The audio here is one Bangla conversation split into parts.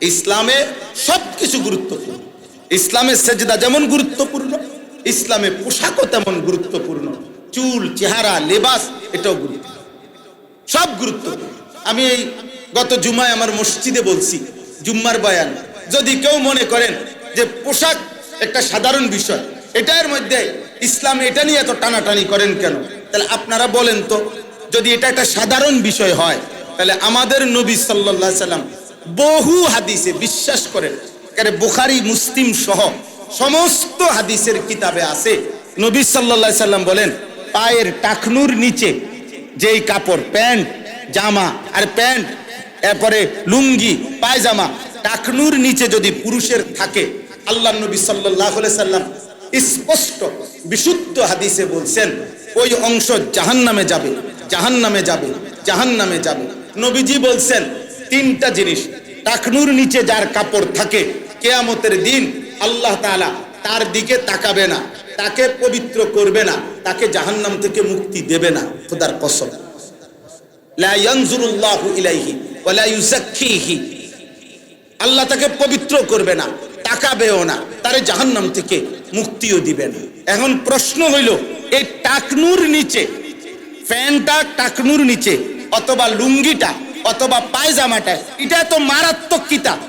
ইসলামে সবকিছু গুরুত্বপূর্ণ। ইসলামে সেজদা যেমন গুরুত্বপূর্ণ, ইসলামে পোশাকও তেমন গুরুত্বপূর্ণ। চুল, চেহারা, লেবাস এটাও গুরুত্বপূর্ণ, সব গুরুত্বপূর্ণ। আমি এই গত জুমায় আমার মসজিদে বলছি, জুম্মার বয়ান, যদি কেউ মনে করেন যে পোশাক একটা সাধারণ বিষয়, এটার মধ্যে ইসলামে এটা নিয়ে এত টানাটানি করেন কেন, তাহলে আপনারা বলেন তো, যদি এটা একটা সাধারণ বিষয় হয়, তাহলে আমাদের নবী সাল্লাল্লাহু আলাইহি সাল্লাম বহু হাদিসে, বিশ্বাস করেন, বুখারী মুসলিম সহ সমস্ত হাদিসের কিতাবে আছে, নবী সাল্লাল্লাহু আলাইহি সাল্লাম বলেন, পায়ের টাকনুর নিচে যেই কাপড়, প্যান্ট, জামা, আর প্যান্ট, এরপরে লুঙ্গি, পায়জামা, টাকনুর নিচে যদি পুরুষের থাকে, আল্লাহ নবী সাল্লাল্লাহু আলাইহি সাল্লাম স্পষ্ট বিশুদ্ধ হাদিসে বলছেন, ওই অংশ জাহান্নামে যাবে, জাহান্নামে যাবে, জাহান্নামে যাবে। নবীজি বলছেন তিনটা জিনিস, টাকনুর নিচে যার কাপড় থাকে, কিয়ামতের দিন আল্লাহ তাআলা তার দিকে তাকাবে না, তাকে পবিত্র করবে না, তাকে জাহান্নাম থেকে মুক্তি দেবে না, খোদার কসম। লা ইয়ানজুরুল্লাহু ইলাইহি ওয়া লা ইউযাক্কিহি, আল্লাহ তাকে পবিত্র করবে না, তাকাবেও না, তারে জাহান্নাম থেকে মুক্তিও দিবে না। এখন প্রশ্ন হইল, এই টাকনুর নিচে, ফ্যানটা টাকনুর নিচে, অথবা লুঙ্গিটা, অথবা পায়জামাটা, এটা তো মারাত্মক কিতাব,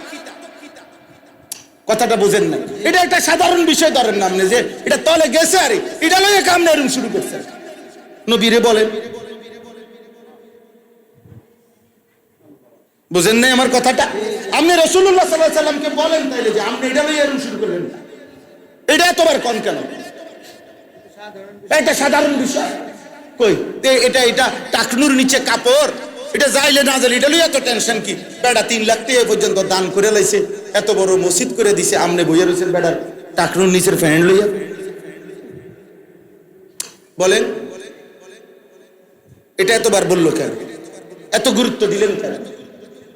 কথাটা বুঝেন না? এটা একটা সাধারণ বিষয় ধরেন না আপনি, যে এটা তলে গেছে, আরে এটা লয়ে কামনে এরকম শুরু করছে। নবীরে বলেন, বুঝেন নাই আমার কথাটা? আপনি রাসূলুল্লাহ সাল্লাল্লাহু আলাইহি সাল্লামকে বলেন তাইলে, যে আপনি এটা লয়ে এরকম শুরু করলেন, এটা এতবার কোন কেন? এটা সাধারণ বিষয় কই, এটা টাকনুর নিচে কাপড়, এটা যাইলে না যাইলে এটা লইয়া এত টেনশন কি? বেড়া 3 লাখ টাকা পর্যন্ত দান করে লাইছে, এত বড় মসজিদ করে দিছে, আমনে বইয়া রয়েছেন বেড়ার টাকনুর নিচের ফ্যান লইয়া। বলেন, এটা এতবার বললো কেন? এত গুরুত্ব দিলেন কেন?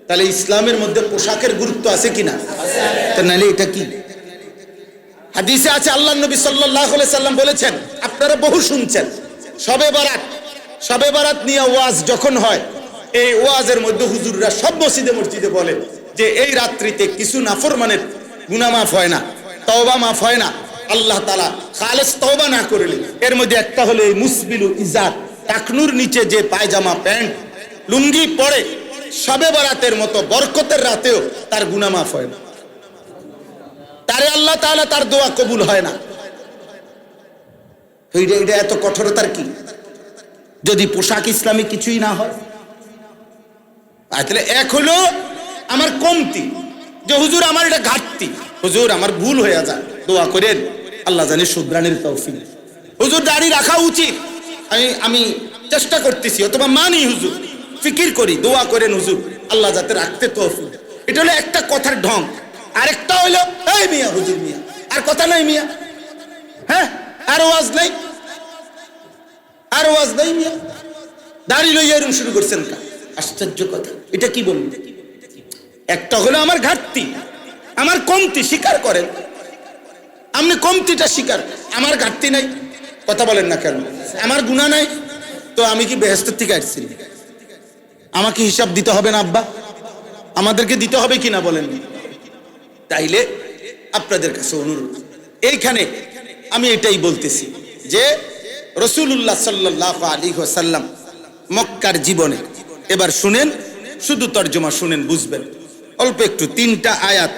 তাহলে ইসলামের মধ্যে পোশাকের গুরুত্ব আছে কিনা? তা নাহলে এটা কি? হাদিসে আছে, আল্লাহ নবী সাল্লাল্লাহু আলাইহি সাল্লাম বলেছেন, আপনারা বহু শুনছেন, শবে বারাত, শবে বারাত নিয়ে ওয়াজ যখন হয়, এই ওয়াজের মধ্যে হুজুররা সব মসজিদে মসজিদে বলে যে এই রাত্রিতে কিছু নাফরমানের গুনাহ মাফ হয় না, তওবা মাফ হয় না, আল্লাহ তাআলা খালেস তওবা না করলে। এর মধ্যে একটা হলো এই মুসবিলু ইজার, টাকনুর নিচে যে পায়জামা, প্যান্ট, লুঙ্গি পরে শবে বারাতের মতো বরকতের রাতেও তার গুনাহ মাফ হয় না, তারে আল্লাহ তাআলা তার দোয়া কবুল হয় না। এটা এত কঠোরতার কি, যদি পোশাক ইসলামী কিছুই না হয়? তাহলে এক হলো আমার কমতি, যে হুজুর আমার এটা ঘাটতি, হুজুর আমার ভুল হয়ে যায়, দোয়া করেন, আল্লাহ জানে শুধরানির তৌফিক। হুজুর দাড়ি রাখা উচিত, আমি চেষ্টা করতেছি, অথবা মানি, হুজুর ফিকির করি, দোয়া করেন হুজুর আল্লাহ যাতে রাখতে তৌফিক। এটা হলো একটা কথার ঢং। আরেকটা হইলো, এই মিয়া, হুজুর মিয়া, আর কথা নাই মিয়া, হ্যাঁ, আর ওয়াজ নাই, আর ওয়াজ নাই মিয়া, দাড়ি লইয়া এরকম শুরু করছেন কা? আশ্চর্য কথা, এটা কি বলবো? একটা হলো আমার ঘাটতি, আমার কমতি, স্বীকার করেন, আপনি কমতিটা স্বীকার, আমার ঘাটতি নাই, কথা বলেন না কেন? আমার গুনাহ নাই, তো আমি কি বেহেশতের থেকে আসছি? আমাকে হিসাব দিতে হবে না আব্বা? আমাদেরকে দিতে হবে কিনা বলেন? তাইলে আপনাদের কাছে অনুরোধ, এইখানে আমি এটাই বলতেছি যে রাসূলুল্লাহ সাল্লাল্লাহু আলাইহি ওয়াসাল্লাম মক্কার জীবনে, এবার শুনেন, শুধু তরজমা শুনেন, বুঝবেন অল্প একটু। 3টা আয়াত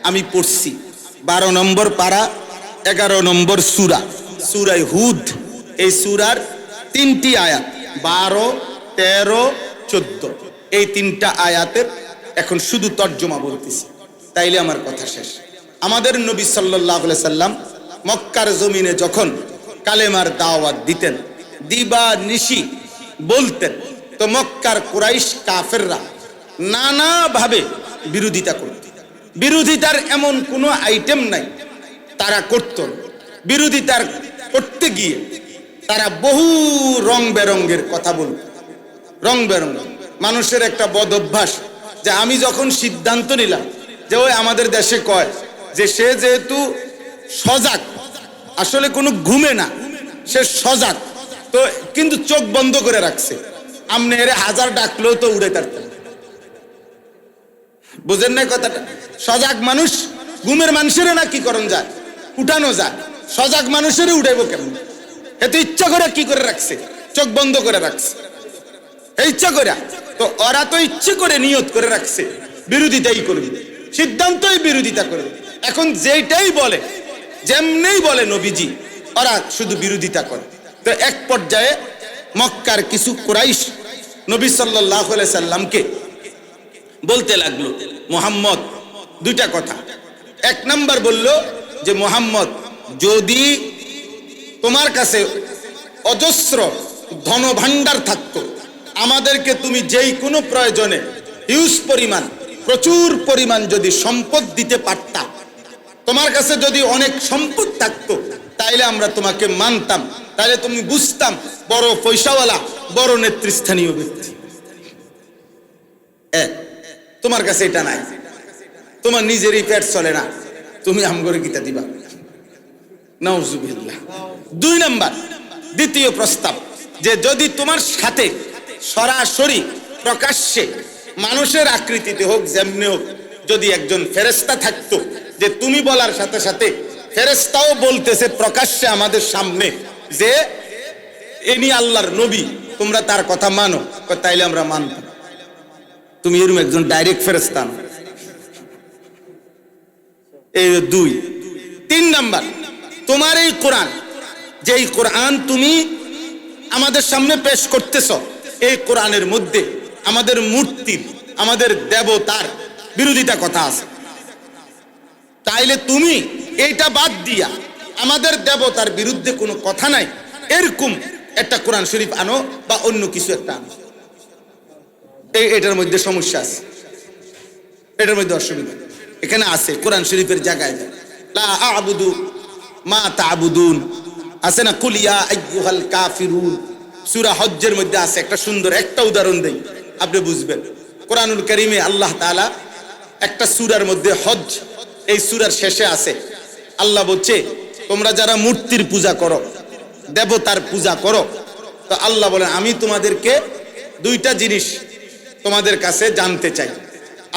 আমি পড়ছি, 12 নম্বর পারা, 11 নম্বর সূরা, সূরা হুদ। এই সূরার 3টি আয়াত, 12, 13, 14, এই 3টা আয়াতের এখন শুধু তরজমা বলতেছি, তাইলে আমার কথা শেষ। আমাদের নবী সাল্লাল্লাহু আলাইহি সাল্লাম মক্কার জমিনে যখন কালেমার দাওয়াত দিতেন, দিবা নিশি বলতেন, তো মক্কার কুরাইশ কাফেররা নানাভাবে বিরোধিতা করত। বিরোধিতার এমন কোনো আইটেম নাই তারা করত। বিরোধিতার করতে গিয়ে তারা বহু রং বেরঙ্গের কথা বলত, রং বেরঙ্গ। মানুষের একটা বদ অভ্যাস, যে আমি যখন সিদ্ধান্ত নিলাম, যে ওই আমাদের দেশে কয় যে সে যেহেতু সজাগ, আসলে কোনো ঘুমে না, সে সজাগ, তো কিন্তু চোখ বন্ধ করে রাখছে, আমনে এর 1000 ডাকলেও তো উড়ে থাকতেন। বুঝেন না কথাটা? সজাগ মানুষ ঘুমের মানুষের না কি করণ যায়, উঠানো যায়, সজাগ মানুষের উঠাইবো কেমন? এত ইচ্ছা করে কি করে রাখছে, চোখ বন্ধ করে রাখছে, ইচ্ছা করে। তো ওরা তো ইচ্ছে করে নিয়ত করে রাখছে বিরোধিতাই করবে, সিদ্ধান্তই বিরোধিতা করবে। এখন যেটাই বলে, যেমনেই বলে নবীজি, ওরা শুধু বিরোধিতা করে। তো এক পর্যায়ে মক্কার কিছু কুরাইশ নবী সাল্লাল্লাহু আলাইহি সাল্লামকে বলতে লাগলো, মুহাম্মদ দুইটা কথা। এক নাম্বার বলল যে, মুহাম্মদ, যদি তোমার কাছে অজস্র ধনভাণ্ডার থাকতো, আমাদেরকে তুমি যেই কোনো প্রয়োজনে হিউজ পরিমাণ, প্রচুর পরিমাণ যদি সম্পদ দিতে পারতা, তোমার কাছে যদি অনেক সম্পদ থাকতো, তাইলে আমরা তোমাকে মানতাম, তাইলে তুমি বুঝতাম বড় পয়সাওয়ালা, বড় নেতৃস্থানীয় ব্যক্তি। তোমার কাছে এটা নাই, তোমার নিজেরই পেট চলে না, তুমি আমগরে গীতা দিবা? নাউজুবিল্লাহ। দুই নাম্বার, দ্বিতীয় প্রস্তাব, যে যদি তোমার সাথে সরাসরি প্রকাশ্যে মানুষের আকৃতিতে হোক, যেমনি হোক, যদি একজন ফেরেশতা থাকতো, যে তুমি বলার সাথে সাথে ফেরেশতাও বলতেছে প্রকাশ্যে আমাদের সামনে যে ইনি আল্লাহর নবী, তোমরা তার কথা মানো, তাইলে আমরা মানতাম। তুমি এরকম একজন ডাইরেক্ট ফেরেশতা না। এই দুই। তিন নাম্বার, তোমার এই কোরআন, যেই কোরআন তুমি আমাদের সামনে পেশ করতেছ, এই কোরআনের মধ্যে আমাদের মূর্তির, আমাদের দেবতার বিরোধিতা কথা আছে। তাইলে তুমি এইটা বাদ দিয়া আমাদের দেবতার বিরুদ্ধে কোনো কথা নাই এরকম একটা কোরআন শরীফ আনো, বা অন্য কিছু একটা আনো। এটার মধ্যে সমস্যা আছে, এটার মধ্যে অসুবিধা এখানে আছে। কোরআন শরীফের জায়গায় লা আ'বুদু মা তা'বুদুন আছে না, কুল ইয়া আইয়ুহাল কাফিরুন, সূরা হজ্জের মধ্যে আছে। একটা সুন্দর একটা উদাহরণ দেই, আপনি বুঝবেন। কোরআনুল কারীমে আল্লাহ তাআলা একটা সূরার মধ্যে, হজ্জ, এই সূরার শেষে আছে, আল্লাহ বলছে, তোমরা যারা মূর্তির পূজা করো, দেবতার পূজা করো, তো আল্লাহ বলেন, আমি তোমাদেরকে দুইটা জিনিস তোমাদের কাছে জানতে চাই।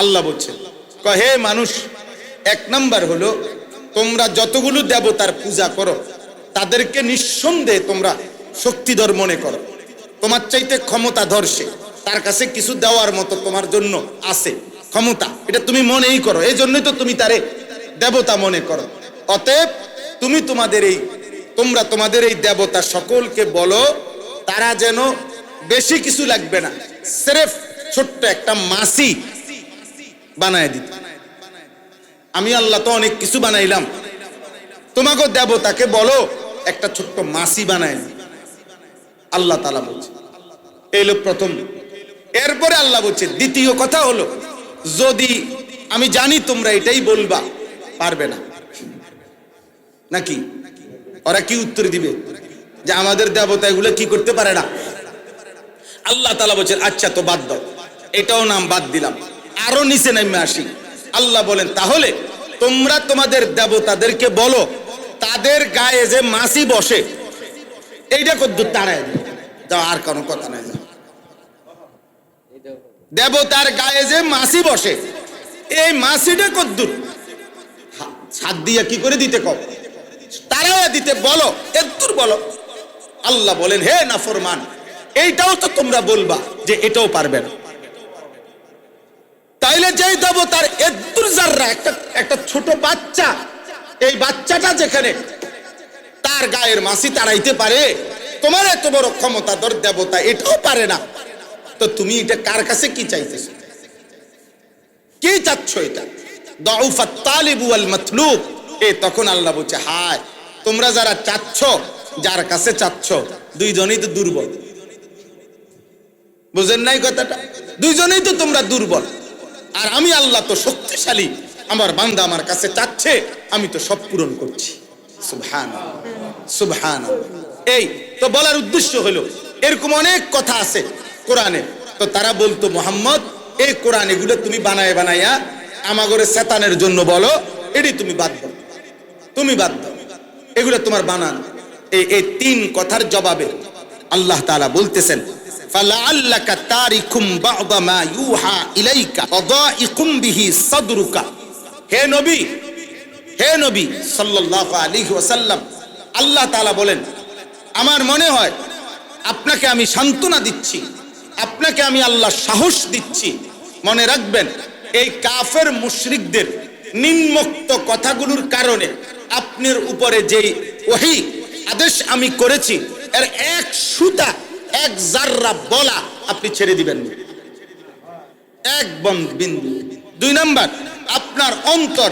আল্লাহ বলছে, হে মানুষ, এক নাম্বার হলো, তোমরা যতগুলো দেবতার পূজা করো তাদেরকে নিঃসন্দেহে তোমরা শক্তিধর মনে করো, তোমার চাইতে ক্ষমতাধর সে, তার কাছে কিছু দেওয়ার মতো তোমার জন্য আছে ক্ষমতা, এটা তুমি মনেই করো, এই জন্যই তো তুমি তারে দেবতা মনে করো। অতএব তুমি তোমরা তোমাদের এই দেবতা সকলকে বলো, তারা যেন বেশি কিছু লাগবে না, সিরেফ ছোট্ট একটা মাছি বানায় দিত। আমি আল্লাহ তো অনেক কিছু বানাইলাম, তোমাকে দেবতাকে বলো একটা ছোট্ট মাছি বানায় দিত। আল্লাহ তাআলা বলছে, এই হলো প্রথম। এরপরে আল্লাহ বলছে, দ্বিতীয় কথা হলো, যদি আমি জানি তোমরা এটাই বলবা, পারবে না নাকি? ওরা কি উত্তর দিবে? যে আমাদের দেবতা এগুলো কি করতে পারে না। আল্লাহ তাআলা বলছেন, আচ্ছা তো বাদ দাও, এটাও নাম বাদ দিলাম, আরো নিচে নেমে আসি। আল্লাহ বলেন, তাহলে তোমরা তোমাদের দেবতাদেরকে বলো, তাদের গায়ে যে মাছি বসে, এইটা কদ্দুর তাড়ায় দাও, আর কোনো কথা নাই। দেবতার গায়ে যে মাছি বসে, এই মাছিটা কদ্দুর হাত দিয়ে কি করে দিতে কও, তাড়ায় দিতে বলো, এদ্দুর বলো। আল্লাহ বলেন, হে নাফরমান, এইটাও তো তোমরা বলবা যে এটাও পারবে না। তাইলে যেই দেবতার এদ্দুর জাররা, একটা ছোট বাচ্চা, এই বাচ্চাটা যেখানে তার গায়ের মাছি তাড়াইতে পারে, তোমার এত বড় ক্ষমতাধর দেবতা এটাও পারে না, তো তুমি এটা কার কাছে কি চাইতেছো, কি চাচ্ছ? এটা দাউফাত তালিবু ওয়াল মাতলুব। তখন আল্লাহ বলছে, হায়, তোমরা যারা চাচ্ছ, যার কাছে চাচ্ছ, দুইজনেই তো দুর্বল। বুঝেন নাই কথাটা? দুইজনেই তো তোমরা দুর্বল, আর আমি আল্লাহ তো শক্তিশালী, আমার বান্দা আমার কাছে চাচ্ছে, আমি তো সব পূরণ করছি। সুবহানাল্লাহ, সুবহানাল্লাহ। এই তো বলার উদ্দেশ্য হলো, এরকম অনেক কথা আছে কোরআনে। তো তারা বলতো, মুহাম্মদ, এই কোরআন এগুলো তুমি বানায় বানাইয়া আমাগরে শয়তানের জন্য বলো, এটি তুমি বাদ দাও, তুমি বাদ দাও, এগুলো তোমার বানানো। এই তিন কথার জবাবে আল্লাহ তাআলা বলতেছেন, ফালাআল্লাকা তারিকুম বা'দা মা ইউহা ইলাইকা ওয়া দাইকুম বিহি সাদরুকা। হে নবী সাল্লাল্লাহু আলাইহি ওয়াসাল্লাম, আল্লাহ তাআলা বলেন, আমার মনে হয় আপনাকে আমি সান্ত্বনা দিচ্ছি, আপনাকে আমি আল্লাহ সাহস দিচ্ছি। মনে রাখবেন, এই কাফের মুশরিকদের নিম্নোক্ত কথাগুলোর কারণে আপনার উপরে যেই ওহী আদেশ আমি করেছি এর এক সুতা, এক জাররা বলা আপনি ছেড়ে দিবেন না, এক বিন্দু। 2 নাম্বার, আপনার অন্তর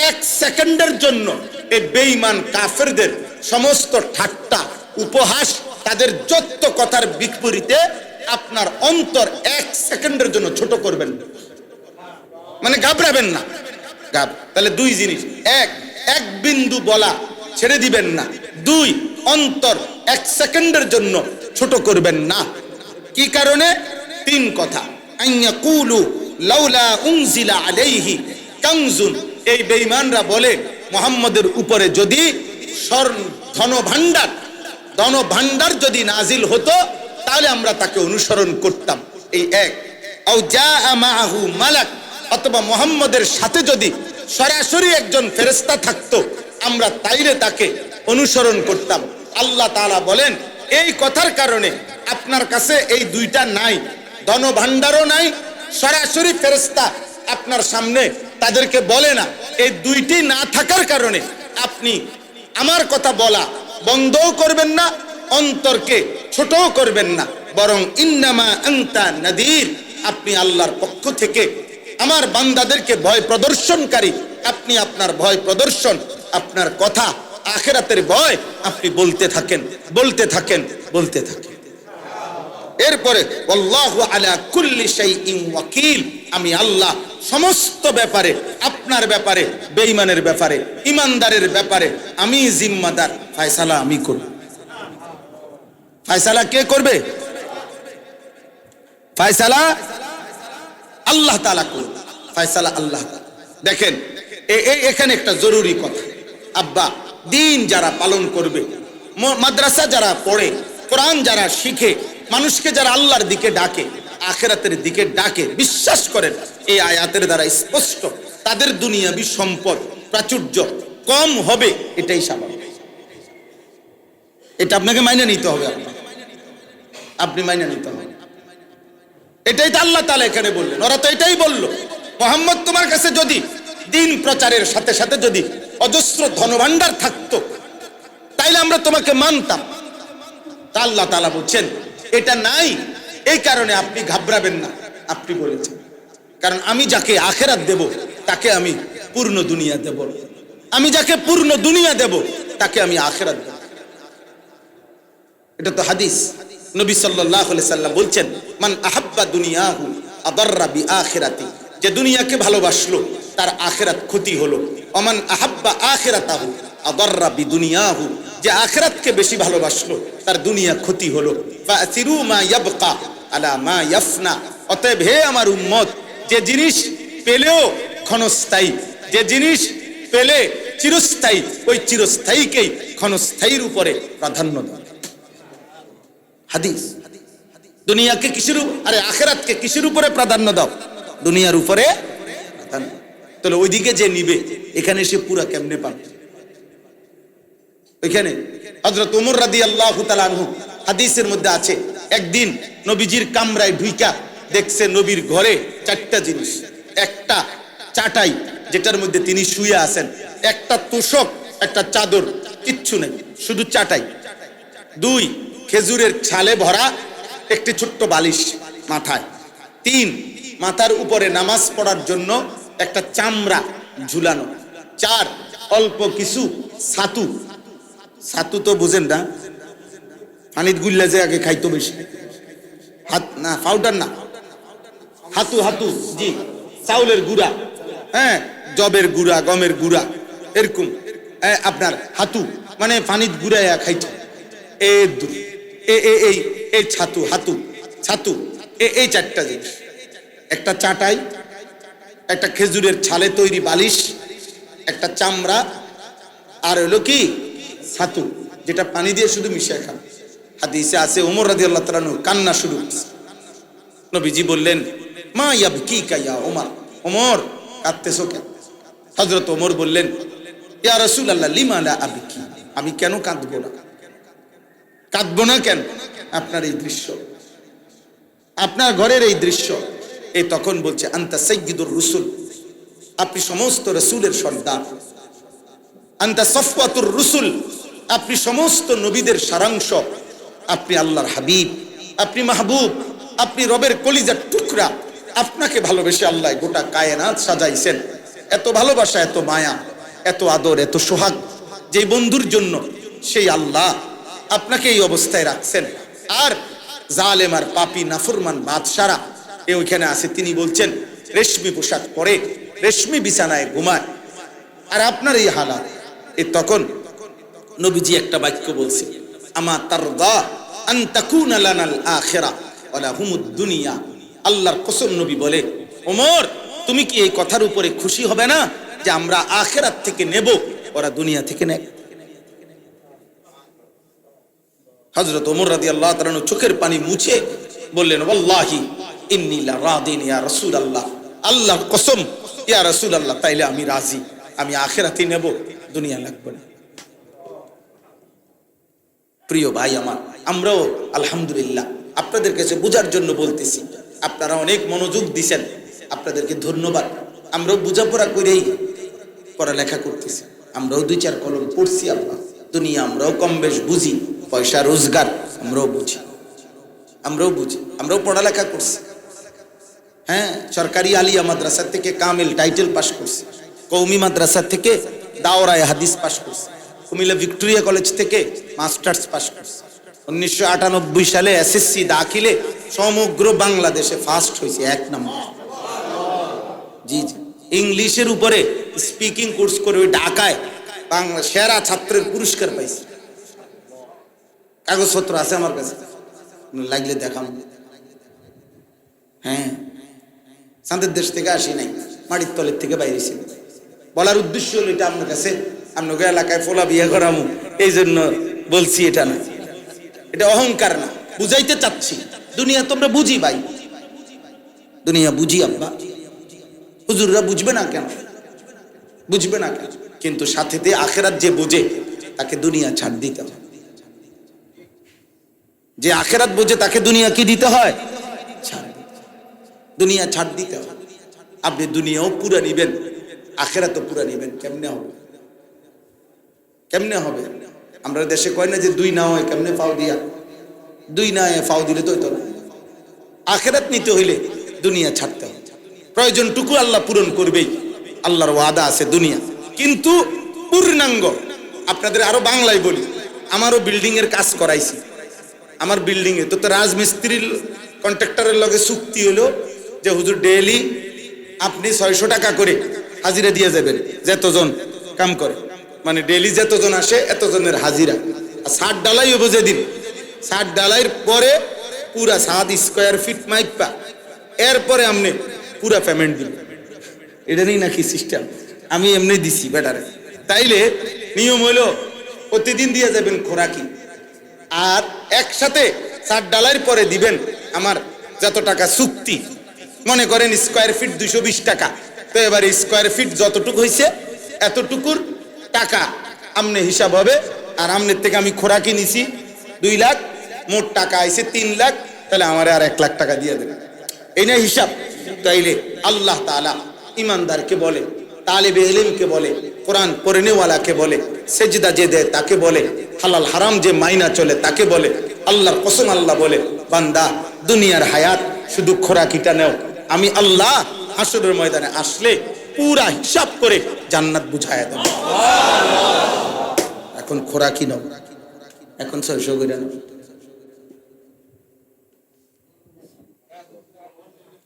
এক সেকেন্ডের জন্য এই বেঈমান কাফেরদের সমস্ত ঠাট্টা উপহাস, তাদের যত কথার বিপরীতে আপনার অন্তর এক সেকেন্ডের জন্য ছোট করবেন না, মানে ঘাবড়াবেন না। তাহলে 2 জিনিস, এক বিন্দু বলা ছেড়ে দিবেন না, 2 অন্তর 1 সেকেন্ডের জন্য ছোট করবেন না। কি কারণে? 3 কথা। আইয়াকুলু লাউলা উনজিলা আলাইহি কানজুন, এই বেঈমানরা বলে মুহাম্মদের উপরে যদি ধন ভান্ডার যদি নাজিল হতো তাহলে আমরা তাকে অনুসরণ করতাম। এই এক। আও জাআ মাআহু মালাক, অথবা মুহাম্মদের সাথে যদি সরাসরি একজন ফেরেশতা থাকতো আমরা তাইলে তাকে অনুসরণ করতাম। আল্লাহ তাআলা বলেন, এই কথার কারণে আপনার কাছে এই 2টা নাই, ধন ভান্ডারও নাই, সরাসরি ফেরেশতা আপনার সামনে তাদেরকে বলে না। এই 2টি না থাকার কারণে আপনি আমার কথা বলা বন্ধও করবেন না, অন্তরকে ছোটও করবেন না, বরং ইন্নামা আনতা নাদির, আপনি আল্লাহর পক্ষ থেকে আমার বান্দাদেরকে ভয় প্রদর্শনকারী। আপনি আপনার ভয় প্রদর্শন, আপনার কথা আখিরাতের ভয় আপনি বলতে থাকেন। এরপরে আল্লাহু আলা কুল্লি শাইইন ওয়াকিল, আমি আল্লাহ সমস্ত ব্যাপারে, আপনার ব্যাপারে, বেঈমানের ব্যাপারে, ইমানদারের ব্যাপারে আমি জিম্মাদার। ফয়সালা আমি করব। ফয়সালা কে করবে? ফয়সালা আল্লাহ তাআলা করবে। ফয়সালা আল্লাহ। দেখেন, এখানে একটা জরুরি কথা, আব্বা, দিন যারা পালন করবে, মাদ্রাসা যারা পড়ে, কোরআন যারা শিখে, মানুষকে যারা আল্লাহর দিকে ডাকে, আখিরাতের দিকে ডাকে, বিশ্বাস করেন এই আয়াতের দ্বারা স্পষ্ট তাদের দুনিয়াবি সম্পদ প্রাচুর্য কম হবে, এটাই স্বাভাবিক। এটা আপনাকে মাইনে নিতে হবে, আপনি মাইনে নিতে হবে। এটাই তো আল্লাহ তাআলা এখানে বললেন। ওরা তো এটাই বলল, মুহাম্মদ তোমার কাছে যদি দিন প্রচারের সাথে সাথে যদি অজস্র ধনভাণ্ডার থাকতো তাইলে আমরা তোমাকে মানতাম। তা আল্লাহ তাআলা বলছেন এটা নাই, এই কারণে আপনি ঘাবড়াবেন না। আপনি বলেছেন, কারণ আমি যাকে আখিরাত দেব তাকে আমি পূর্ণ দুনিয়া দেব, আমি যাকে পূর্ণ দুনিয়া দেব তাকে আমি আখিরাত দেব। এটা তো হাদিস। নবী সাল্লাল্লাহু আলাইহি সাল্লাম বলছেন, মান আহাব্বা দুনিয়াহু আদাররা বিআখিরাতি, যে দুনিয়াকে ভালোবাসলো তার আখিরাত ক্ষতি হলো। ওমান আহাব্বা আখিরাতাহু আদাররা বিদুনিয়াহু, যে আখিরাতকে বেশি ভালোবাসলো তার দুনিয়া ক্ষতি হলো। ফাসিরু মা ইয়াবকা আলা মা ইয়াফনা, অতএব হে আমার উম্মত, যে জিনিস পেলেও ক্ষণস্থায়ী, যে জিনিস পেলে চিরস্থায়ী, ওই চিরস্থায়ীকেই ক্ষণস্থায়ীর উপরে প্রাধান্য দাও। হাদিস। দুনিয়াকে কিসের, আরে আখিরাতকে কিসের উপরে প্রাধান্য দাও? দুনিয়ার উপরে প্রাধান্য। তাহলে ওইদিকে যে নিবে এখানে সে পুরা কেমনে পাবে? ওইখানে হযরত ওমর রাদিয়াল্লাহু তাআলা আনহু হাদিসের মধ্যে আছে, একদিন নবীজির কামরায় ঢুইকা দেখছে নবীর ঘরে 4টা জিনিস। একটা চাটাই যেটার মধ্যে তিনি শুয়ে আছেন, একটা তোশক, একটা চাদর, কিচ্ছু নেই, শুধু চাটাই। 2 খেজুরের ছালে ভরা একটি ছোট্ট বালিশ মাথায়। 3 মাথার উপরে নামাজ পড়ার জন্য একটা চামড়া ঝুলানো। 4 অল্প কিছু ছাতু। ছাতু তো বুঝেন না, পানিত গুল্লা যে আগে খাইতো বেশি, হাত না, পাউডার না, হাতু, জি, চাউলের গুঁড়া, হ্যাঁ, জবের গুঁড়া, গমের গুঁড়া, এরকম আপনার হাতু, মানে পানিত গুড়াইয়া খাইতো। এই ছাতু, এই 4টা জিনিস। একটা চাটাই, একটা খেজুরের ছালে তৈরি বালিশ, একটা চামড়া, আর হলো কি ছাতু, যেটা পানি দিয়ে শুধু মিশিয়ে খান। হাদিসে আছে ওমর রাদিয়াল্লাহু তাআলা কান্না শুরু করছে। নবীজি বললেন, মা ইয়াবকিকা ইয়া ওমর, ওমর কাঁদতেছো কেন? হযরত ওমর বললেন, ইয়া রাসূলুল্লাহ লিমা লা আবকি, আমি কেন কাঁদবো না? কাঁদবো না কেন? আপনার এই দৃশ্য, আপনার ঘরের এই দৃশ্য। এই তখন বলছে, আনতা সাইয়্যিদুর রুসুল, আপনি সমস্ত রাসূলের সর্দার। আনতা সফওয়াতুর রুসুল, আপনি সমস্ত নবীদের সারাংশ। আপনি আল্লাহর হাবিব, আপনি মাহবুব, আপনি রবের কলিজার টুকরা। আপনাকে ভালোবেসে আল্লাহ গোটা কায়নাত সাজাইছেন। এত ভালোবাসা, এত মায়া, এত আদর, এত সোহাগ যেই বন্ধুর জন্য, সেই আল্লাহ আপনাকে এই অবস্থায় রাখছেন। আর জালেম আর পাপী নাফরমান বাদশারা এ ওইখানে আছে, তিনি বলছেন রেশমি পোশাক পরে রেশমি বিছানায় ঘুমায়, আর আপনার এই হালাত। এই তখন নবীজি একটা বাক্য বলছে, আমা তারদা আন তাকুনা লানাল আখিরা ওয়া লাহুমুদ দুনিয়া। আল্লাহর কসম, নবী বলে, ওমর তুমি কি এই কথার উপরে খুশি হবে না যে আমরা আখিরাত থেকে নেব, ওরা দুনিয়া থেকে নেয়? হযরত ওমর রাদিয়াল্লাহু তাআলা চোখের পানি মুছে বললেন, ওয়াল্লাহি ইন্নী লা রাদিন ইয়া রাসূলুল্লাহ, আল্লাহর কসম ইয়া রাসূলুল্লাহ, তাইলে আমি রাজি, আমি আখিরাতই নেব, দুনিয়া লাগবে না। প্রিয় ভাই আমার, আমরাও আলহামদুলিল্লাহ আপনাদের কাছে বোঝার জন্য বলতেছি, আপনারা অনেক মনোযোগ দিছেন, আপনাদেরকে ধন্যবাদ। আমরাও বোঝাপড়া করেই পড়ালেখা করতেছি, আমরাও 2-4 কলম পড়ছি। আল্লাহ দুনিয়া আমরাও কম বেশ বুঝি, পয়সা রোজগার আমরাও বুঝি, আমরাও পড়ালেখা করছি। হ্যাঁ, সরকারি আলিয়া মাদ্রাসা থেকে কামিল টাইটেল পাস করছি, কওমি মাদ্রাসা থেকে দাওরায়ে হাদিস পাস করছি, কুমিল্লা ভিক্টোরিয়া কলেজ থেকে মাস্টার্স পাস করছি। 1998 সালে এসএসসি দাখিলে সমগ্র বাংলাদেশে ফার্স্ট হয়েছে, 1 নম্বর। জি জি, ইংলিশের উপরে স্পিকিং কোর্স করে ওই ঢাকায় বাংলা সেরা ছাত্রের পুরস্কার পাইছি। কাগজপত্র আছে আমার কাছে, লাগলে দেখাম। হ্যাঁ, চাঁদের দেশ থেকে আসি নাই, মাটির তলের থেকে বাইরেছি। বলার উদ্দেশ্য হলো এটা আপনার কাছে, আপনাকে এলাকায় ফোলা বিয়ে করামু এই জন্য বলছি, এটা না, এটা অহংকার না, বুঝাইতে চাচ্ছি। দুনিয়া তোমরা বুঝি ভাই, দুনিয়া বুঝি আব্বা। হুজুররা বুঝবে না কেন? বুঝবে না কেন? কিন্তু সাথে দিয়ে আখেরাত যে বোঝে তাকে দুনিয়া ছাড় দিতে হয়। যে আখেরাত বোঝে তাকে দুনিয়া কি দিতে হয়? ছাড়। দুনিয়া ছাড় দিতে হয়। আপনি দুনিয়াও পুরা নিবেন, আখেরাতও পুরা নিবেন, কেমনে হবে? কেমনে হবে? আমরা দেশে কয় না যে 2 না হয় কেমনে ফাও দিয়া, 2 না ফাও দিলে তো হইতো না। আখেরাত নিতে হইলে দুনিয়া ছাড়তে হবে। প্রয়োজনটুকু আল্লাহ পূরণ করবেই, আল্লাহর ওয়াদা আছে দুনিয়া, কিন্তু পূর্ণাঙ্গ। আপনাদের আরো বাংলায় বলি, আমারও বিল্ডিং এর কাজ করাইছি। আমার বিল্ডিং এ তো রাজমিস্ত্রির কন্ট্রাক্টরের লগে চুক্তি হলো যে হুজুর ডেইলি আপনি 600 টাকা করে হাজিরা দিয়ে যাবেন, যতজন কাম করে, মানে ডেইলি যতজন আসে এতজনের হাজিরা। আর 60 ডালাই হবো যেদিন, 60 ডালাইয়ের পরে পুরা 7 স্কয়ার ফিট মাইপা, এরপরে আপনি পুরা পেমেন্ট দিবেন। এটা নেই নাকি সিস্টেম? আমি এমনি দিছি বেটারে। তাইলে নিয়ম হইলো প্রতিদিন দিয়ে যাবেন খোরাকি, আর একসাথে 60 ডালাইয়ের পরে দিবেন আমার যত টাকা চুক্তি। মনে করেন স্কয়ার ফিট 220 টাকা, তো এবার স্কয়ার ফিট যতটুকু হয়েছে এতটুকুর টাকা আমনে হিসাব হবে। আর আমনের থেকে আমি খোরাকি নিছি 2 লাখ, মোট টাকা আইছে 3 লাখ, তাহলে আমার আর 1 লাখ টাকা দিয়ে দেবেন। এই না হিসাব? তাইলে আল্লাহ তাআলা ইমানদারকে বলে, তালেবে ইলমকে বলে, কোরআন পড়নেওয়ালাকে বলে, সেজদা যে দেয় তাকে বলে, হালাল হারাম যে মাইনা চলে তাকে বলে। আল্লাহর কসম আল্লাহ বলে, বান্দা দুনিয়ার হায়াত শুধু খোরাকিটা নেও, আমি আল্লাহ হাসরের ময়দানে আসলে পুরা হিসাব করে জান্নাত বুঝায়া দেব। এখন খোরাকি নাও, এখন 600 করে নাও,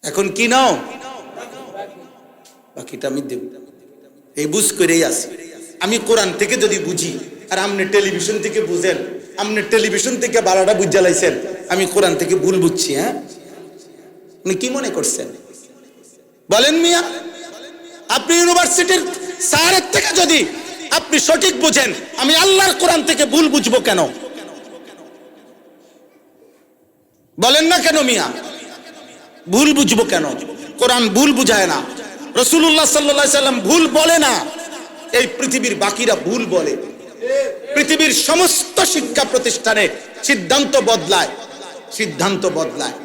এখন কি নাও, বাকিটা আমি দেব। এই বুঝ করেই আসি। আমি কোরআন থেকে যদি বুঝি আর আপনি টেলিভিশন থেকে বুঝেন, আপনি টেলিভিশন থেকে বালাটা বুঝা লাইছেন, আমি কোরআন থেকে ভুল বুঝছি। হ্যাঁ, আপনি কি মনে করছেন বলেন মিয়া? আপনি ইউনিভার্সিটির স্যারের থেকে যদি আপনি সঠিক বুঝেন, আমি আল্লাহর কোরআন থেকে ভুল বুঝবো কেন? বলেন না কেন মিয়া? ভুল বুঝবো কেন? কোরআন ভুল বুঝায় না, রাসূলুল্লাহ সাল্লাল্লাহু আলাইহি সাল্লাম ভুল বলে না, এই পৃথিবীর বাকিরা ভুল বলে। পৃথিবীর সমস্ত শিক্ষা প্রতিষ্ঠানে সিদ্ধান্ত বদলায়, সিদ্ধান্ত বদলায়।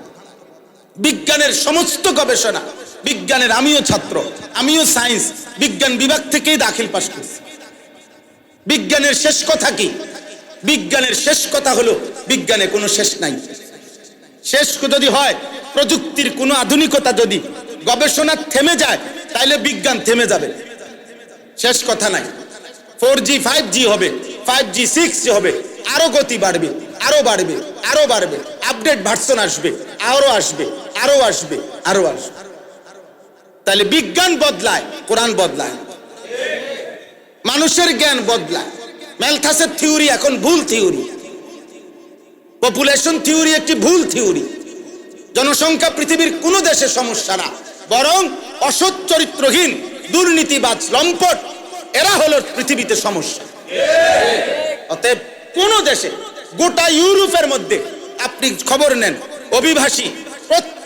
বিজ্ঞানের সমস্ত গবেষণা, বিজ্ঞানের আমিও ছাত্র, আমিও সায়েন্স বিজ্ঞান বিভাগ থেকেই দাখিল পাশ করছি। বিজ্ঞানের শেষ কথা কি? বিজ্ঞানের শেষ কথা হলো বিজ্ঞানে কোনো শেষ নাই। শেষ যদি হয়, প্রযুক্তির কোনো আধুনিকতা যদি গবেষণা থেমে যায়, তাহলে বিজ্ঞান থেমে যাবে, শেষ কথা নাই। 4G 5G হবে, 5G 6G হবে, আরো গতি বাড়বে, আরো বাড়বে, আরো বাড়বে, আপডেট ভার্সন আসবে, আরো আসবে, আরো আসবে, আরো আসবে। তাহলে বিজ্ঞান বদলায়, কোরআন বদলায়। মানুষের জ্ঞান বদলায়। ম্যালথাসের থিওরি এখন ভুল থিওরি, পপুলেশন থিওরি একটি ভুল থিওরি। জনসংখ্যা পৃথিবীর কোন দেশে সমস্যা না, বরং অসৎ চরিত্রহীন দুর্নীতিবাজ লম্পট এরা হলো পৃথিবীতে সমস্যা। অতএব কোন দেশে, গোটা ইউরোপের মধ্যে আপনি খবর নেন, অভিবাসী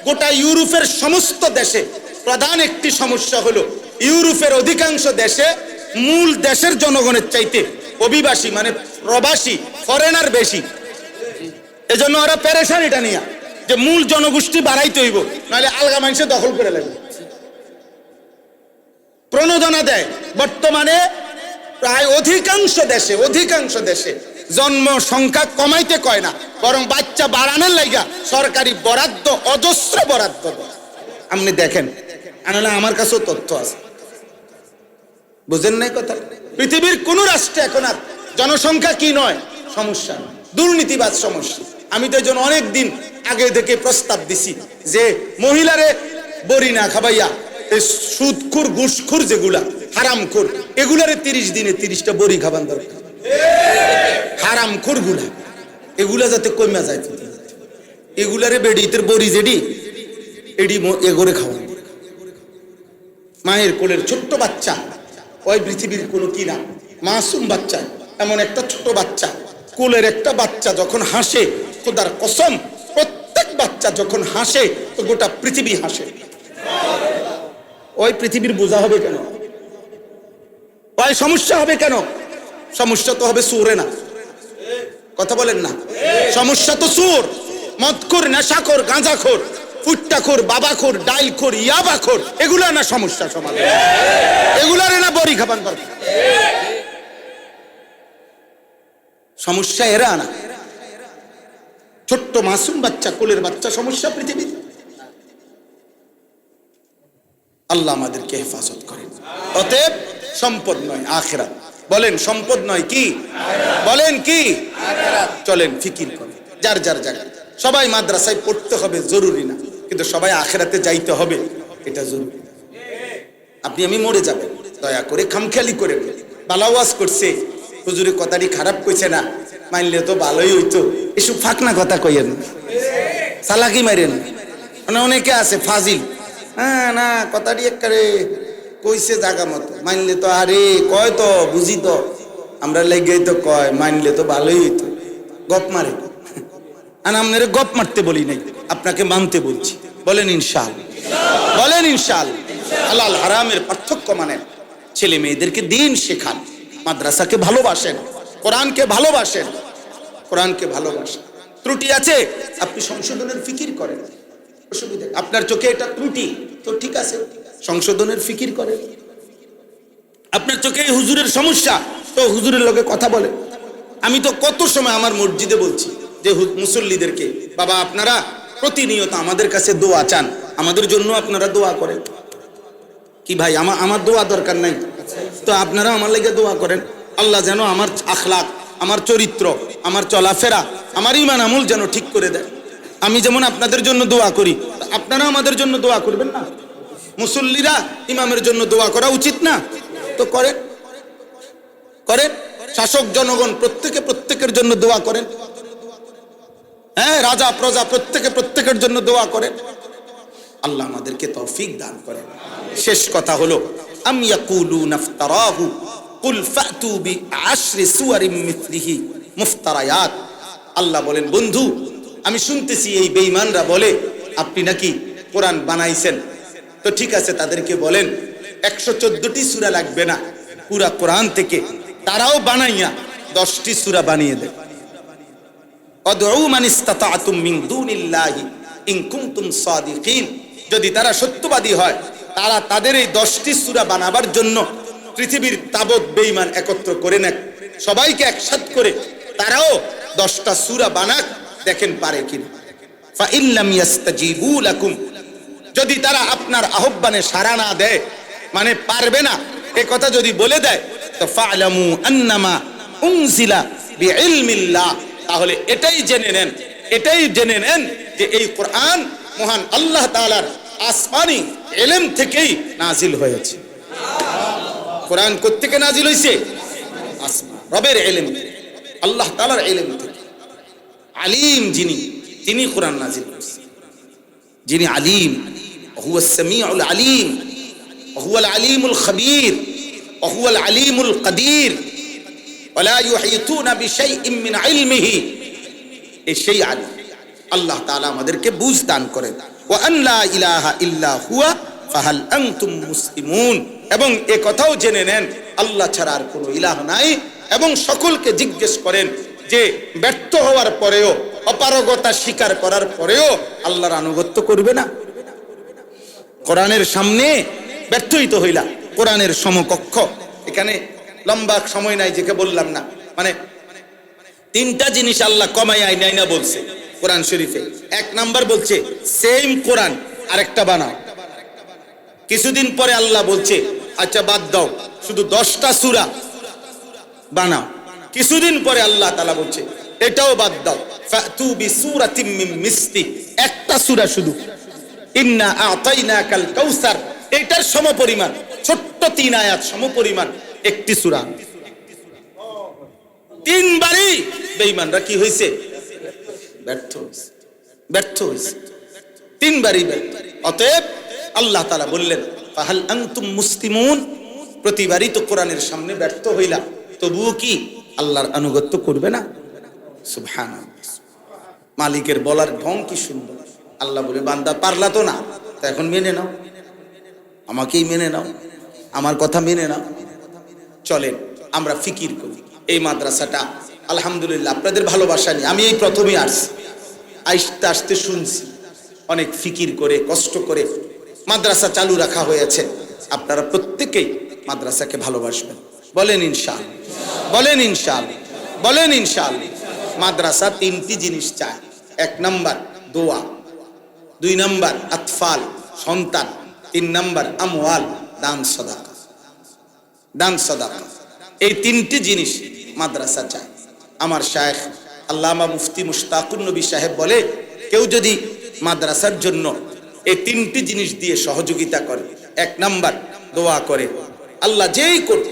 গোটা ইউরোপের সমস্ত দেশে প্রধান একটি সমস্যা হলো ইউরোপের অধিকাংশ দেশে মূল দেশের জনগণের চাইতে অভিবাসী মানে প্রবাসী ফরেনার বেশি। এজন্য ওরা পেরেশান এটা নিয়ে যে মূল জনগোষ্ঠী বাড়াইতে হইব, নাহলে আলগা মানুষে দখল করে লাগবে। প্রণোদনা দেয়। বর্তমানে প্রায় অধিকাংশ দেশে জন্ম সংখ্যা কমাইতে কয় না, বরং বাচ্চা বাড়ানোর লাইগা সরকারি বরাদ্দ অজস্র বরাদ্দ। আপনি দেখেন, আনালে আমার কাছেও তথ্য আছে, বুঝেন নাই কথা? পৃথিবীর কোন রাষ্ট্রে এখন আর জনসংখ্যা কি নয় সমস্যা, দুর্নীতিবাজ সমস্যা। আমি তো এই জন্য অনেকদিন আগে থেকে প্রস্তাব দিছি যে মহিলারে বড়ি না খাবাইয়া সুদখোর ঘুষখোর যেগুলা হারামখোর, এগুলারে 30 দিনে 30টা বড়ি খাবান দরকার। হারামখোর গুলা এগুলা যাতে কমা যায়, এগুলারে বেডিতের বড়ি যেডি এডি এগোরে খাওয়া। মায়ের কোলের ছোট্ট বাচ্চা, ওই পৃথিবীর কোনো কি না মাসুম বাচ্চা, এমন একটা ছোট বাচ্চা, কোলের একটা বাচ্চা যখন হাসে, খোদার কসম প্রত্যেক বাচ্চা যখন হাসে তো গোটা পৃথিবী হাসে। ওই পৃথিবীর বোঝা হবে কেন? ওই সমস্যা হবে কেন? সমস্যা তো হবে সুরে না, কথা বলেন না? সমস্যা তো সুর, মদখোর, নেশাখোর, গাঁজাখোর, ফুট্টাখোর, বাবাখোর, ডাইলখোর, ইয়াবাখোর, এগুলা না সমস্যা সমাজে, এগুলার না বড়ি খাবান দরকার। সমস্যা এরা না, ছোট্ট মাসুম বাচ্চা, কোলের বাচ্চা সমস্যা পৃথিবীতে। আল্লাহ আমাদেরকে হেফাজত করেন। অতএব সম্পদ নয় আখিরাত। বলেন সম্পদ নয় কি? বলেন কি? চলেন ফিকির করেন যার যার জায়গায়। সবাই মাদ্রাসায় পড়তে হবে জরুরি না, কিন্তু সবাই আখিরাতে যাইতে হবে এটা জরুরি। আপনি আমি মরে যাবেন, দয়া করে খামখেয়ালি করে বালা ওয়াজ করছে, হুজুরের কথাটি খারাপ কইছে না, মানলে তো ভালোই হইতো, এসব ফাঁকনা কথা কইয়েন, চালাকি মারেন। মানে অনেকে আছে ফাজিল, হ্যাঁ না কথাটি একবারে কইছে জাগা মতো, মানলে তো আরে কয় তো বুঝি তো আমরা লেগেই তো কয়, মানলে তো ভালোই হইতো, গপ মারে। আর আপনারা গপ মারতে বলি নাই, আপনাকে মানতে বলছি। বলেন ইনশাআল্লাহ, বলেন ইনশাআল্লাহ। হালাল হারামের পার্থক্য মানেন, ছেলে মেয়েদেরকে দিন শেখান, মাদ্রাসাকে ভালোবাসেন, কোরআনকে ভালোবাসেন, কোরআনকে ভালোবাসেন। ত্রুটি আছে আপনি সংশোধনের ফিকির করেন, অসুবিধা। আপনার চোখে এটা ত্রুটি তো ঠিক আছে, সংশোধনের ফিকির করেন। আপনার চোখে হুজুরের সমস্যা তো হুজুরের লগে কথা বলে। আমি তো কত সময় আমার মসজিদে বলছি যে মুসল্লিদেরকে, বাবা আপনারা প্রতিনিয়ত আমাদের কাছে দোয়া চান, আমাদের জন্য আপনারা দোয়া করেন। কি ভাই আমার দোয়া দরকার নাই তো আপনারা আমার লেগে দোয়া করেন, আল্লাহ যেন আমার আখলাক, আমার চরিত্র, আমার চলাফেরা, আমার ঈমান আমল যেন ঠিক করে দেয়। আমি যেমন আপনাদের জন্য দোয়া করি, আপনারা আমাদের জন্য দোয়া করবেন না? মুসল্লিরা ইমামের জন্য দোয়া করা উচিত না? তো করেন, করেন। শাসক জনগণ প্রত্যেকে প্রত্যেকের জন্য দোয়া করেন, হ্যাঁ, রাজা প্রজা প্রত্যেকে প্রত্যেকের জন্য দোয়া করেন। আল্লাহ আমাদেরকে তৌফিক দান করেন। শেষ কথা হলো, আম ইয়াকুলুনা ইফতারাহু কুল ফাতু বিআশরি সুওয়ারিম মিসলিহি মুফতারায়াত। আল্লাহ বলেন, বন্ধু আমি শুনতেছি এই বেঈমানরা বলে আপনি নাকি কোরআন বানাইছেন, তো ঠিক আছে, তাদেরকে বলেন 114টি সূরা লাগবে না, পুরা কোরআন থেকে তারাও বানাইয়া 10টি সূরা বানিয়ে দেয়। আদউ মান ইসতাতা'তুম মিন দুনিল্লাহি ইন কুনতুম সাদিকিন, যদি তারা সত্যবাদী হয় তারা তাদের এই 10টি সূরা বানাবার জন্য পৃথিবীর তাবৎ বেঈমান একত্র করে নেয়, সবাইকে একসাথ করে তারাও 10টা সূরা বানাক, দেখেন পারে কিনা। ফা ইন লাম ইস্তাজিবু লাকুম, যদি তারা আপনার আহ্বানে সাড়া না দেয়, মানে পারবে না এই কথা যদি বলে দেয়, তো ফা'লামু আন্নামা উনজিলা বিইলমিল্লাহ, তাহলে এটাই জেনে নেন যে এই কোরআন মহান আল্লাহ তাআলার আসমানি ইলম থেকেই নাজিল হয়েছে। কোরআন কোত্থেকে নাজিল হয়েছে? আসমান, রবের ইলম থেকে, আল্লাহ তাআলার ইলম থেকে। আলিম যিনি, তিনি কোরআন নাজিল করেছেন, যিনি আলিম, হুয়াস সামিউল আলিম, হুয়াল আলিমুল খবীর, হুয়াল আলিমুল কদির, ওয়ালা ইউহিতুনা বিশাইইন মিন ইলমিহি, এই সেই আলিম। আল্লাহ তাআলা আমাদেরকে বুঝ দান করেন। ওয়া আন লা ইলাহা ইল্লা হুয়া ফাহাল আনতুম মুসলিমুন, এবং এ কথাও জেনে নেন আল্লাহ ছাড়া আর কোনো ইলাহ নাই, এবং সকলকে জিজ্ঞেস করেন যে ব্যর্থ হওয়ার পরেও, অপারগতা স্বীকার করার পরেও আল্লাহর আনুগত্য করবে না? কোরআনের সামনে ব্যর্থই তো হইলা, কোরআনের সমকক্ষ। এখানে লম্বা সময় নাই, যেকে বললাম না, মানে 3টা জিনিস আল্লাহ কমাই নাই না বলছে কোরআন শরীফে। 1 নাম্বার বলছে সেম কোরআন আরেকটা বানাও। কিছুদিন পরে আল্লাহ বলছে আচ্ছা বাদ দাও, শুধু 10টা সূরা বানাও। কিছুদিন পরে আল্লাহ তাআলা বলছে এটাও বাদ দাও, ফাতু বিসূরাতিম মিন মিসলি, একটা সূরা শুধু, ইন্না আ'তাইনাকাল কাউসার, এটার সমপরিমাণ, ছোট্ট 3 আয়াত সমপরিমাণ একটি সূরা। 3 বারই বেঈমানরা কি হয়েছে? ব্যর্থ হয়েছে 3 বারই ব্যর্থ। অতএব আল্লাহ তাআলা বললেন ফাহাল আনতুম মুসলিমুন, প্রতিবারই তো কোরআনের সামনে ব্যর্থ হইলা, তবুও কি আল্লাহর আনুগত্য করবে না? সুবহানাল্লাহ, মালিকের বলার ঢং কি সুন্দর। আল্লাহ বলে বান্দা পারলা তো না, তা এখন মেনে নাও, আমাকেই মেনে নাও, আমার কথা মেনে নাও। চলেন আমরা ফিকির করি। এই মাদ্রাসাটা আলহামদুলিল্লাহ আপনাদের ভালোবাসা নিয়ে, আমি এই প্রথমেই আসতে আসতে শুনছি অনেক ফিকির করে কষ্ট করে মাদ্রাসা চালু রাখা হয়েছে। আপনারা প্রত্যেকেই মাদ্রাসাকে ভালোবাসবেন, বলেন ইনশাআল্লাহ, বলেন ইনশাআল্লাহ, বলেন ইনশাআল্লাহ। মাদ্রাসা 3টি জিনিস চায়। 1 নাম্বার দোয়া, 2 নাম্বার আতফাল সন্তান, 3 নাম্বার আমওয়াল দান সাদাকা। দান সাদাকা, এই 3টি জিনিস মাদ্রাসা চায়। আমার শায়েখ আল্লামা মুফতি মুশতাকুন নবী সাহেব বলে, কেউ যদি মাদ্রাসার জন্য এই 3টি জিনিস দিয়ে সহযোগিতা করে, 1 নাম্বার দোয়া করে, আল্লাহ যেই করুক,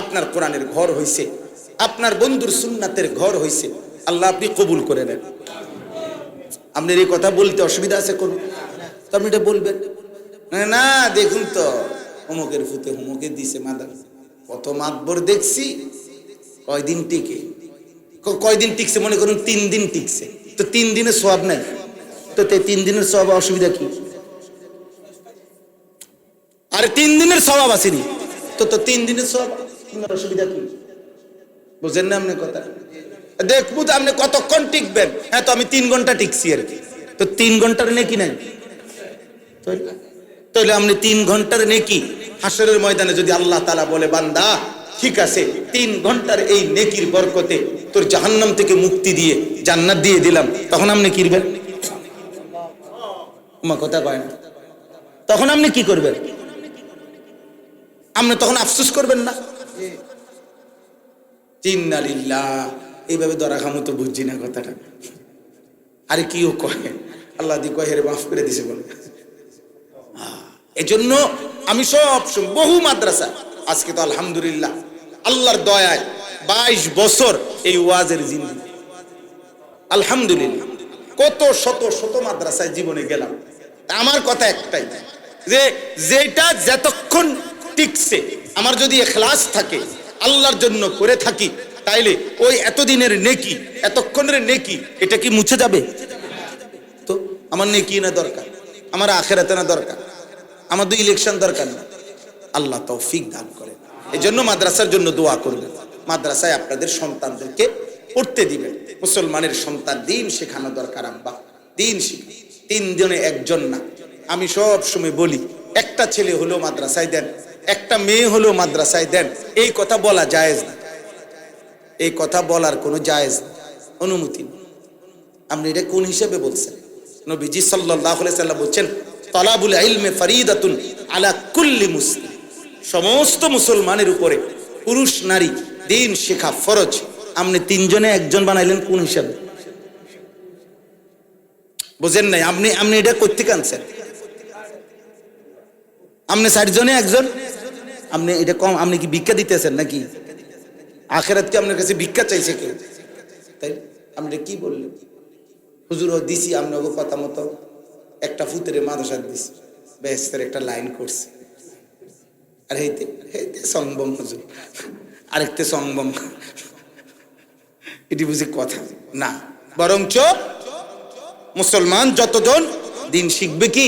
আপনার কোরআনের ঘর হইছে, আপনার বন্ধুর সুন্নাতের ঘর হইছে, আল্লাহ আপনি কবুল করে নেন। আপনার এই কথা বলতে অসুবিধা আছে কোন? তো আপনি এটা বলবেন না, দেখুন তো অমুকের ফুতে হুমুকে দিছে মাদার, কত মাতবর দেখছি, কয়দিন টিকছে, মনে করুন 3 দিন টিকছে, তো 3 দিনের সওয়াব নাই, তো 3 দিনের সওয়াব অসুবিধা কি? আর 3 দিনের সওয়াব আসেনি, তো 3 দিনের সওয়াব অসুবিধা কি? বুঝেন না আপনি কথা? দেখবো তো আপনি কতক্ষণ টিকবেন। হ্যাঁ, তো আমি 3 ঘন্টা টিকছি আর কি, তো 3 ঘন্টার নেকি নাই? তাহলে আপনি 3 ঘন্টার নেকি হাসরের ময়দানে যদি আল্লাহ তাআলা বলে বান্দা ঠিক আছে 3 ঘন্টার এই নেকির বরকতে তোর জাহান্নাম থেকে মুক্তি দিয়ে জান্নাত দিয়ে দিলাম, তখন আপনি কি করবেন? মা কথা কয় না, তখন আপনি কি করবেন? আপনি তখন আফসোস করবেন না? ইন্না লিল্লাহ, এইভাবে দরা খামু তো বুঝছি না কথাটা। আরে কিও কয়, আল্লাহ দি কয় হেরে মাফ করে দিছে বলে। এজন্য আমি সব বহু মাদ্রাসা, আজকে তো আলহামদুলিল্লাহ আল্লাহর দয়ায় 22 বছর এই ওয়াজের জিন্দেগি, আলহামদুলিল্লাহ কত শত শত মাদ্রাসায় জীবনে গেলাম। আমার কথা একটাই, যে যেটা যতক্ষণ টিকছে, আমার যদি ইখলাস থাকে, আল্লাহর জন্য করে থাকি, তাইলে ওই এতদিনের নেকি, এতক্ষণের নেকি, এটা কি মুছে যাবে? তো আমার নেকি না দরকার, আমার আখেরাতে না দরকার, আমার তো ইলেকশন দরকার না। আল্লাহ তৌফিক দান করেন। এই জন্য মাদ্রাসার জন্য দোয়া করবেন, মাদ্রাসায় আপনাদের সন্তানদেরকে পড়তে দিবেন। মুসলমানের সন্তান দিন শেখানো দরকার আব্বা, দিন শিখে। 3 জনে 1 জন না, আমি সব সময় বলি একটা ছেলে হলেও মাদ্রাসায় দেন, একটা মেয়ে হলেও মাদ্রাসায় দেন। এই কথা বলা জায়েজ না, এই কথা বলার কোনো জায়েজ অনুমতি নেই। আপনি এটা কোন হিসেবে বলছেন? নবীজি সাল্লাল্লাহু আলাইহি সাল্লাম বলছেন তালাবুল ইলমি ফরিদাতুন আলা কুল্লি মুসলিম, সমস্ত মুসলমানের উপরে পুরুষ নারী দিন শেখা ফরজ। আপনি 3 জনে 1 জন বানাইলেন কোন হিসাবে? বুঝেন নাই? আপনি এটা করতে কানছেন? আপনি 4 জনে 1 জন, আপনি এটা কম? আপনি কি ভিক্ষা দিতেছেন নাকি? আখেরাত কি আপনার কাছে ভিক্ষা চাইছে কেউ? তাই আপনি কি বললেন? হুজুর দিছি আপনাকে কথা মতো একটা ফুতেরে মাদ্রাসা দিছি, বেহেশতের একটা লাইন করছে, আর হেইতে হেইতে সংবম হুজুর, আরেকতে সংবম। এটি বুঝি কথা না, বরঞ্চ মুসলমান যতজন দিন শিখবে কি,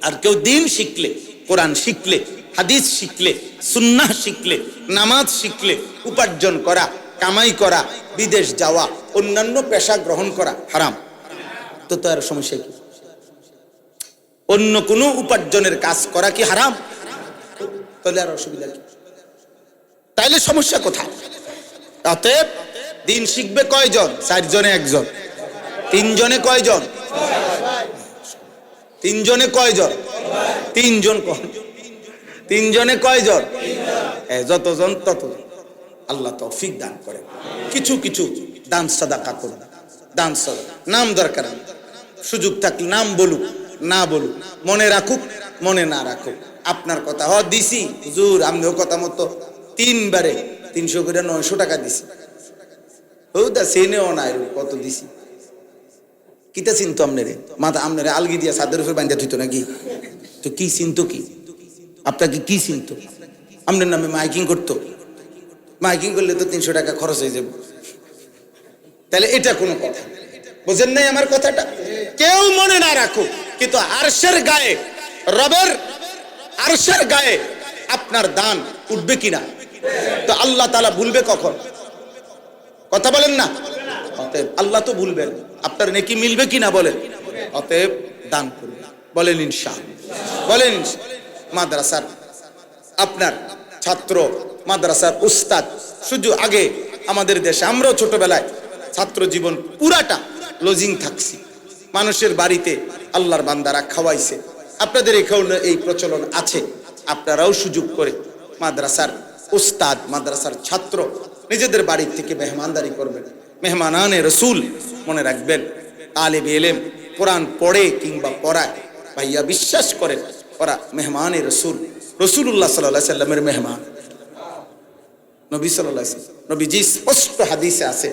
আর কেউ দিন শিখলে, কোরআন শিখলে, হাদিস শিখলে, সুন্নাহ শিখলে, নামাজ শিখলে, উপার্জন করা, কামাই করা, বিদেশ যাওয়া, অন্যান্য পেশা গ্রহণ করা হারাম। তো আর সমস্যা কি? অন্য কোনো উপার্জনের কাজ করা কি হারাম? তাহলে আর অসুবিধা কি? তাইলে সমস্যা কোথায়? অতএব দিন শিখবে কয়জন? 4 জনে 1 জন। 3 জনে কয়জন? 3 জনে কয়জন? 3 জন। 3 জনে কয়জন? যতজন ততজন। আল্লাহ তৌফিক দান করে। কিছু কিছু দান সাদাকা করুন, দান সাদাকা। নাম দরকার, সুযোগ থাকলে নাম বলুক, না বলুক, মনে রাখুক, মনে না রাখুক, আপনার কথা। দিছি হুজুর, আমরাও কথা মতো 3 বারে 300 করে 900 টাকা দিছি। সেনেও নাই কত দিছি, কিতা চিনতো আপনারে? মাথা আপনারে আলগি দিয়া সাদের উপর বান্ধা থইতো নাকি? তো কি চিনতো? কি আপনাকে কি চিনতো? আপনার নামে মাইকিং করতো? মাইকিং করলে তো 300 টাকা খরচ হয়ে যাবে। তাহলে এটা কোনো কথা? বুঝেন নাই আমার কথাটা? কেউ মনে না রাখুক, কিন্তু আরশের গায়ে, রবের আরশের গায়ে আপনার দান উঠবে কিনা? তো আল্লাহ তাআলা ভুলবে কখন? কথা বলেন না। অতএব আল্লাহ তো ভুলবেন, আপনার নেকি মিলবে কিনা বলেন? অতএব দান করুন, বলেন ইনশাআল্লাহ, বলেন ইনশাআল্লাহ। মাদ্রাসার আপনার ছাত্র, মাদ্রাসার উস্তাদ, শুধু আগে আমাদের দেশে আমরাও ছোটবেলায় ছাত্র জীবন পুরাটা লজিং থাকছি, মানুষের বাড়িতে আল্লাহর বান্দারা খাওয়াইছে। আপনাদের এখানে এই প্রচলন আছে, আপনারাও সুযোগ করে মাদ্রাসার উস্তাদ, মাদ্রাসার ছাত্র নিজেদের বাড়ির থেকে মেহমানদারি করবেন। মেহমানানে রসুল মনে রাখবেন, তালেব ইলম কোরআন পড়ে কিংবা পড়ায়, ভাইয়া বিশ্বাস করেন ওরা মেহমানে রসুল, রসুল্লাহ সাল্লাল্লাহু আলাইহি সাল্লামের মেহমান। নবী সাল্লাল্লাহু আলাইহি সাল্লাম, নবীজি স্পষ্ট হাদিসে আছে,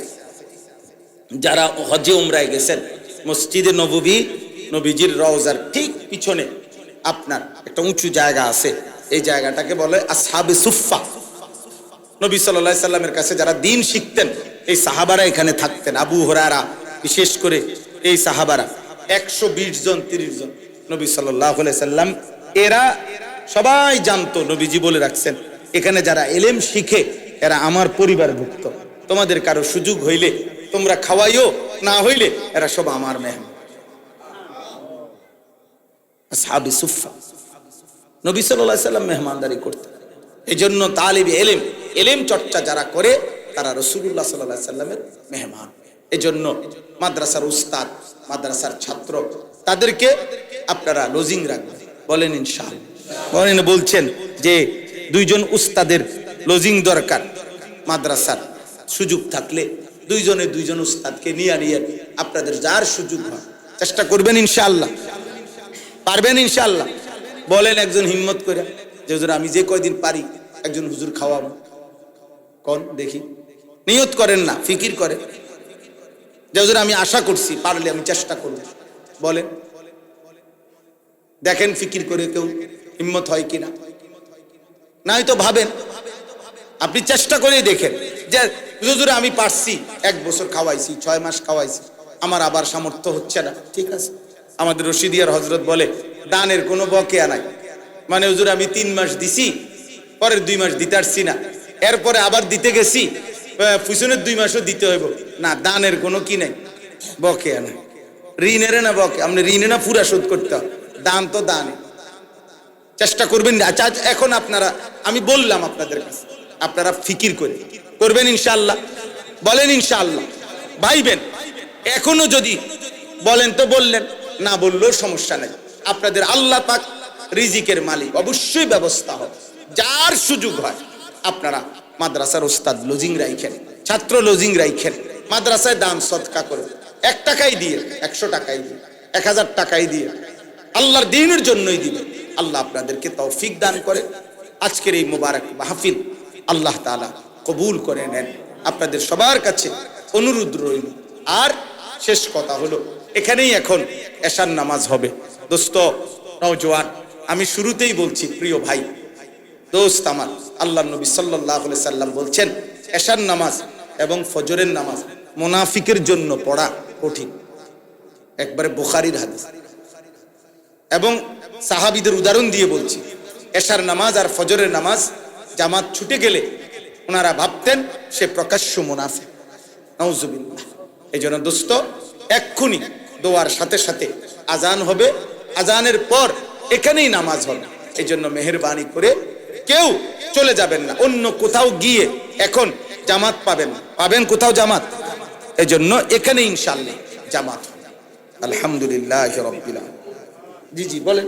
যারা হজে উমরায় গেছেন, মসজিদে নববী, নবীজির রওজার ঠিক পিছনে আপনার একটা উঁচু জায়গা আছে, এই জায়গাটাকে বলে আসহাবে সুফফা। নবী সাল্লাল্লাহু আলাইহি সাল্লামের কাছে যারা দিন শিখতেন, এই সাহাবারা এখানে থাকতেন। আবু হুরায়রা বিশেষ করে, এই সাহাবারা 120 জন 30 জন নবী সাল্লাল্লাহু আলাইহি সাল্লাম, এরা সবাই জানতো, নবীজি বলে রাখছেন, এখানে যারা ইলম শিখে এরা আমার পরিবারভুক্ত। তোমাদের কারো সুযোগ হইলে তোমরা খাওয়াইও, না হইলে এরা সব আমার মেহমান। আসহাবে সুফফা, নবী সাল্লাল্লাহু আলাইহি সাল্লাম মেহমানদারি করতেন। এই জন্য তালিবে ইলম, ইলম চর্চা যারা করে তারা রাসূলুল্লাহ সাল্লাল্লাহু আলাইহি সাল্লামের মেহমান। এই জন্য মাদ্রাসার উস্তাদ, মাদ্রাসার ছাত্র, তাদেরকে আপনারা লজিং রাখবেন, বলেন ইনশাআল্লাহ। বলেন, বলছেন যে 2 জন উস্তাদের লজিং দরকার মাদ্রাসার। সুযোগ থাকলে 2 জনে 2 জন উস্তাদকে নিয়ে আপনাদের যার সুযোগ হয় চেষ্টা করবেন ইনশাআল্লাহ। পারবেন ইনশাআল্লাহ? বলেন একজন হিম্মত করে যে হুজুর আমি যে কয়দিন পারি একজন হুজুর খাওয়াবো। কোন দেখি, নিয়ত করেন না, ফিকির করেন যে হুজুর আমি আশা করছি, পারলে আমি চেষ্টা করব। বলেন, দেখেন ফিকির করে কেউ হিম্মত হয় কিনা। নাই তো ভাবেন, আপনি চেষ্টা করে দেখেন যে হুজুর আমি পারছি, 1 বছর খাওয়াইছি, 6 মাস খাওয়াইছি, আমার আবার সামর্থ্য হচ্ছে না, ঠিক আছে আমাদের রশিদিয়ার হজরত বলে দানের কোনো বকেয়া নাই, মানে হুজুর আমি 3 মাস দিছি, পরের 2 মাস দিতে পারছি না, এরপরে আবার দিতে গেছি, পিছনের 2 মাসও দিতে হইব না, দানের কোনো কি নাই, বকেয়া নাই। ঋণের না বকে, আপনি ঋণে না পুরা শোধ করতে হবে, দান তো দানে। চেষ্টা করবেন। আচ্ছা এখন আপনারা, আমি বললাম আপনাদের কাছে, আপনারা ফিকির করে করবেন ইনশাআল্লাহ, বলেন ইনশাআল্লাহ, ভাইবেন। এখনো যদি বলেন তো বললেন, না বললেও সমস্যা নাই। আপনাদের আল্লাহ পাক রিজিকের মালিক, অবশ্যই ব্যবস্থা হবে। যার সুযোগ হয় আপনারা মাদ্রাসার ওস্তাদ লজিং রাইখেন, ছাত্র লজিং রাইখেন, মাদ্রাসায় দান সদকা করে 1 টাকাই দিয়ে, 100 টাকাই দিয়ে, 1000 টাকাই দিয়ে, আল্লাহর দ্বীনের জন্যই দিবেন। আল্লাহ আপনাদেরকে তৌফিক দান করে। আজকের এই মুবারক মাহফিল আল্লাহ তাআলা কবুল করে নেন। আপনাদের সবার কাছে অনুরোধ রইল। আর শেষ কথা হলো, এখানেই এখন এশার নামাজ হবে। দোস্ত নওজোয়ান, আমি শুরুতেই বলছি, প্রিয় ভাই দোস্ত আমার, আল্লাহ নবী সাল্লাল্লাহু আলাইহি সাল্লাম বলছেন এশার নামাজ এবং ফজরের নামাজ মুনাফিকের জন্য পড়া কঠিন। একবারে বুখারীর হাদিস, এবং সাহাবীদের উদাহরণ দিয়ে বলছি। এশার নামাজ আর ফজরের নামাজ জামাত ছুটে গেলে ওনারা ভাবতেন সে প্রকাশ্য মুনাফিক, নাউজুবিল্লাহ। এই জন্য দোস্ত, এক্ষুনি দোয়ার সাথে সাথে আজান হবে, আজানের পর এখানেই নামাজ হবে। এই জন্য মেহেরবানি করে কেউ চলে যাবেন না, অন্য কোথাও গিয়ে এখন জামাত পাবেন না, পাবেন কোথাও জামাত। এই জন্য এখানে ইনশাআল্লাহ জামাত হবে। আলহামদুলিল্লাহ রাব্বিল আলামিন। জি জি বলেন,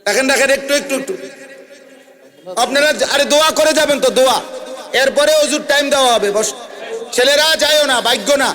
দেখেন দেখেন, একটু একটু একটু আপনারা, আরে দোয়া করে যাবেন তো, দোয়া, এরপরে হুজুর টাইম দেওয়া হবে। বস, ছেলেরা যায়ও না, ভাগ্য না।